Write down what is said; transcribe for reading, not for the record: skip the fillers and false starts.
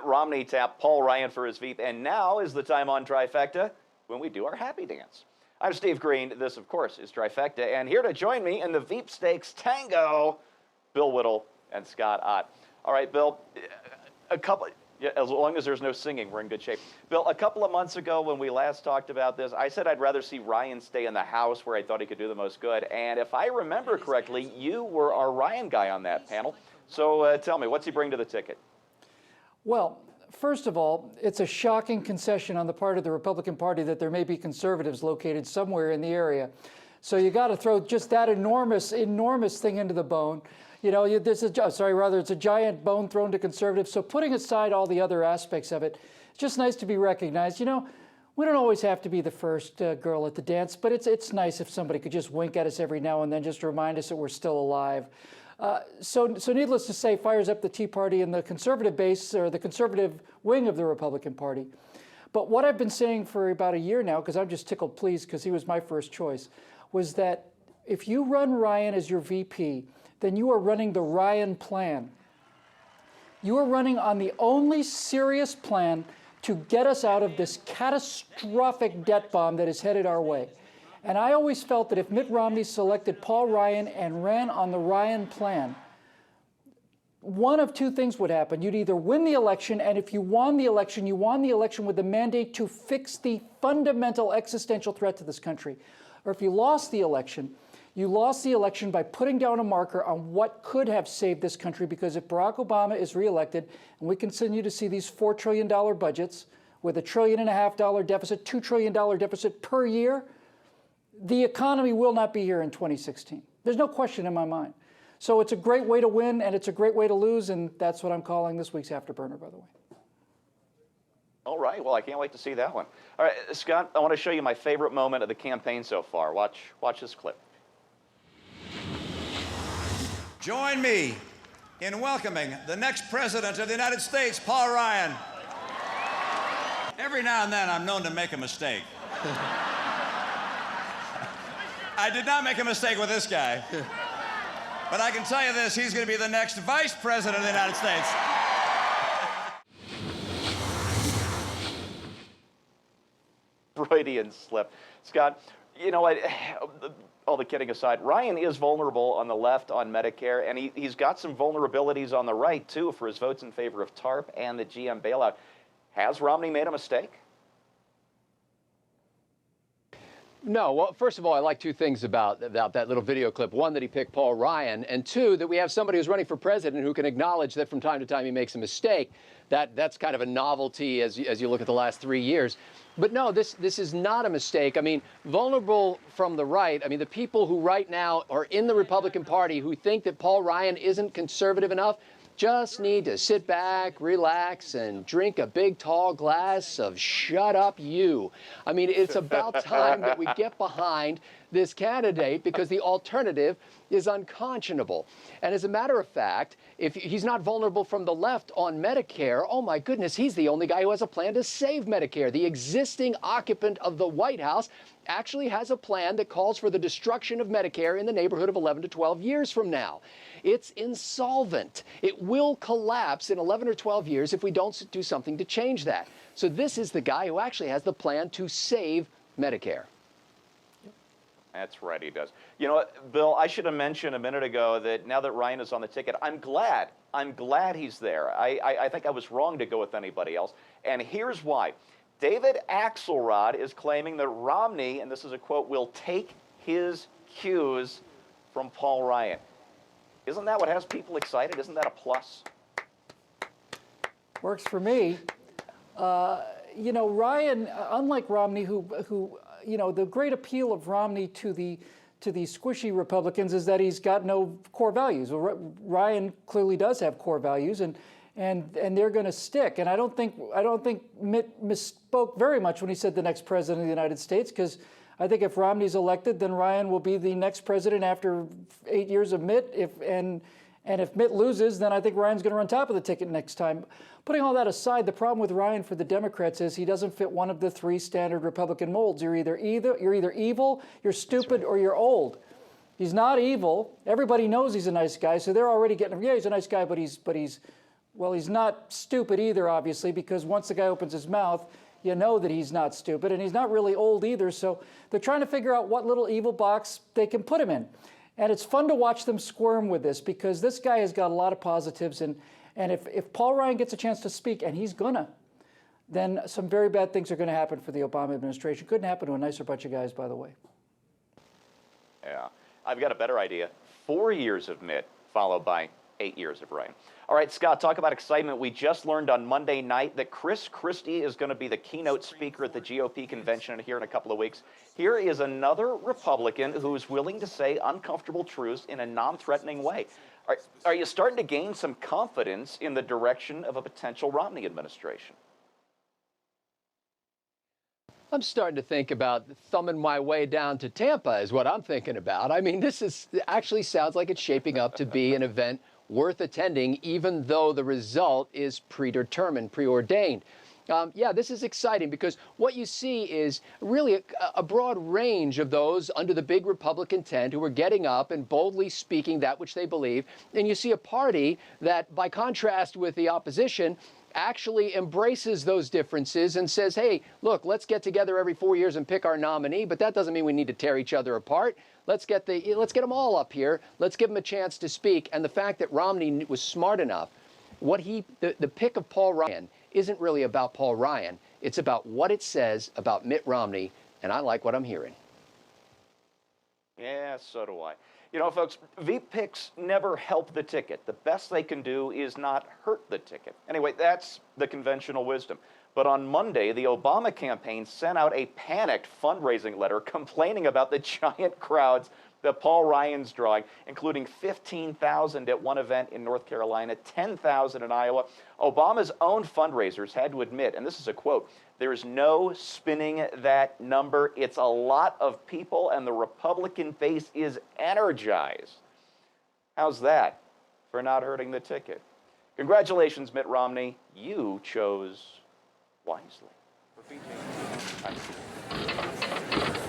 Romney tapped Paul Ryan for his Veep, and now is the time on Trifecta when we do our happy dance. I'm Steve Green. This, of course, is Trifecta, and here to join me in the Veep Stakes Tango, Bill Whittle and Scott Ott. All right, Bill, as long as there's no singing, we're in good shape. Bill, a couple of months ago when we last talked about this, I said I'd rather see Ryan stay in the House where I thought he could do the most good. And if I remember correctly, you were our Ryan guy on that panel. So tell me, what's he bring to the ticket? Well, first of all, it's a shocking concession on the part of the Republican Party that there may be conservatives located somewhere in the area. So you got to throw just that enormous thing into the bone. You know, it's a giant bone thrown to conservatives. So putting aside all the other aspects of it, it's just nice to be recognized. You know, we don't always have to be the first girl at the dance, but it's nice if somebody could just wink at us every now and then, just to remind us that we're still alive. So needless to say, fires up the Tea Party and the conservative base, or the conservative wing of the Republican Party. But what I've been saying for about a year now, because I'm just tickled pleased because he was my first choice, was that if you run Ryan as your VP, then you are running the Ryan plan. You are running on the only serious plan to get us out of this catastrophic debt bomb that is headed our way. And I always felt that if Mitt Romney selected Paul Ryan and ran on the Ryan plan, one of two things would happen. You'd either win the election, and if you won the election, you won the election with the mandate to fix the fundamental existential threat to this country. Or if you lost the election, you lost the election by putting down a marker on what could have saved this country, because if Barack Obama is reelected and we continue to see these $4 trillion budgets with $1.5 trillion deficit, $2 trillion deficit per year, the economy will not be here in 2016. There's no question in my mind. So it's a great way to win, and it's a great way to lose, and that's what I'm calling this week's Afterburner, by the way. All right, well, I can't wait to see that one. All right, Scott, I want to show you my favorite moment of the campaign so far. Watch this clip. Join me in welcoming the next President of the United States, Paul Ryan. Every now and then, I'm known to make a mistake. I did not make a mistake with this guy. But I can tell you this, he's going to be the next Vice President of the United States. Freudian slip. Scott, you know what, all the kidding aside, Ryan is vulnerable on the left on Medicare, and he's got some vulnerabilities on the right, too, for his votes in favor of TARP and the GM bailout. Has Romney made a mistake? No. Well, first of all, I like two things about that little video clip. One, that he picked Paul Ryan, and two, that we have somebody who's running for president who can acknowledge that from time to time he makes a mistake. That's kind of a novelty as you look at the last 3 years. But no, this is not a mistake. I mean, vulnerable from the right, I mean, the people who right now are in the Republican Party who think that Paul Ryan isn't conservative enough just need to sit back, relax, and drink a big, tall glass of shut up you. I mean, it's about time that we get behind this candidate, because the alternative is unconscionable. And as a matter of fact, if he's not vulnerable from the left on Medicare, oh my goodness, he's the only guy who has a plan to save Medicare. The existing occupant of the White House actually has a plan that calls for the destruction of Medicare in the neighborhood of 11 to 12 years from now. It's insolvent. It will collapse in 11 or 12 years if we don't do something to change that. So this is the guy who actually has the plan to save Medicare. That's right, he does. You know what, Bill, I should have mentioned a minute ago that now that Ryan is on the ticket, I'm glad he's there. I think I was wrong to go with anybody else, and here's why. David Axelrod is claiming that Romney, and this is a quote, will take his cues from Paul Ryan. Isn't that what has people excited? Isn't that a plus? Works for me. You know, Ryan, unlike Romney, who you know, the great appeal of Romney to the squishy Republicans is that he's got no core values. Well, Ryan clearly does have core values, and they're going to stick. And I don't think Mitt misspoke very much when he said the next president of the United States, because I think if Romney's elected, then Ryan will be the next president after 8 years of Mitt. And if Mitt loses, then I think Ryan's going to run top of the ticket next time. Putting all that aside, the problem with Ryan for the Democrats is he doesn't fit one of the three standard Republican molds. You're either evil, you're stupid, or you're old. He's not evil. Everybody knows he's a nice guy, so they're already getting, yeah, he's a nice guy, but he's Well, he's not stupid either, obviously, because once the guy opens his mouth, you know that he's not stupid, and he's not really old either. So they're trying to figure out what little evil box they can put him in. And it's fun to watch them squirm with this, because this guy has got a lot of positives. And if Paul Ryan gets a chance to speak, and he's gonna, then some very bad things are going to happen for the Obama administration. Couldn't happen to a nicer bunch of guys, by the way. Yeah. I've got a better idea. 4 years of Mitt, followed by 8 years of Ryan. All right, Scott, talk about excitement. We just learned on Monday night that Chris Christie is going to be the keynote speaker at the GOP convention here in a couple of weeks. Here is another Republican who's willing to say uncomfortable truths in a non-threatening way. Are you starting to gain some confidence in the direction of a potential Romney administration? I'm starting to think about thumbing my way down to Tampa is what I'm thinking about. I mean, this actually sounds like it's shaping up to be an event worth attending, even though the result is predetermined, preordained. Yeah, this is exciting because what you see is really a broad range of those under the big Republican tent who are getting up and boldly speaking that which they believe. And you see a party that, by contrast with the opposition, actually embraces those differences and says, hey, look, let's get together every 4 years and pick our nominee, but that doesn't mean we need to tear each other apart. Let's get them all up here. Let's give them a chance to speak. And the fact that Romney was smart enough, the pick of Paul Ryan isn't really about Paul Ryan. It's about what it says about Mitt Romney, and I like what I'm hearing. Yeah, so do I. You know, folks, Veep picks never help the ticket. The best they can do is not hurt the ticket. Anyway, that's the conventional wisdom. But on Monday, the Obama campaign sent out a panicked fundraising letter complaining about the giant crowds that Paul Ryan's drawing, including 15,000 at one event in North Carolina, 10,000 in Iowa. Obama's own fundraisers had to admit, and this is a quote, "There's no spinning that number. It's a lot of people, and the Republican base is energized." How's that for not hurting the ticket? Congratulations, Mitt Romney. You chose wisely. For PJ, I'm Steve.